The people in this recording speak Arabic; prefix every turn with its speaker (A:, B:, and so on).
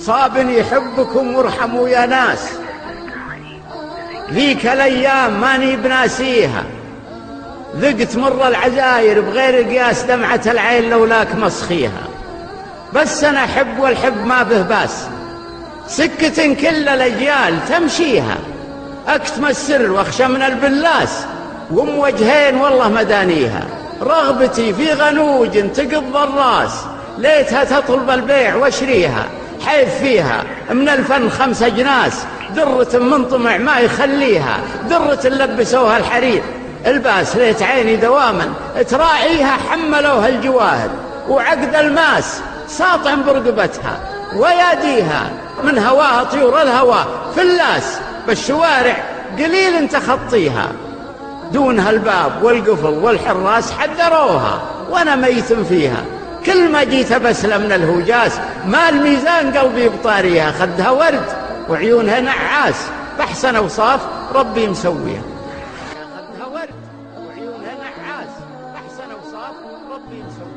A: صابني حبكم وارحموا يا ناس، ذيك الأيام ماني بناسيها، ذقت مر العزاير بغير قياس، دمعة العين لولاك مسخيها. بس أنا أحب والحب ما به باس، سكة كل الأجيال تمشيها، أكتم السر واخشى من البلاس، وام وجهين والله مدانيها. رغبتي في غنوج تقض الراس، ليتها تطلب البيع واشريها، حيث فيها من الفن 5 أجناس، درة من طمع ما يخليها، درة لبسوها الحرير الباس، ليت عيني دواما تراعيها، حملوها الجواهر وعقد الماس، ساطع برقبتها وياديها، من هواها طيور الهوى فلاس، بالشوارع قليل تخطيها، دونها الباب والقفل والحراس حذروها، وانا ميت فيها، كل ما جيت بسلة من الهجاس، ما الميزان قلبي بطاريها، خدها ورد وعيونها نعاس، بأحسن أوصاف ربي مسويها. خدها ورد وعيونها نعاس، بأحسن أوصاف ربي مسويها.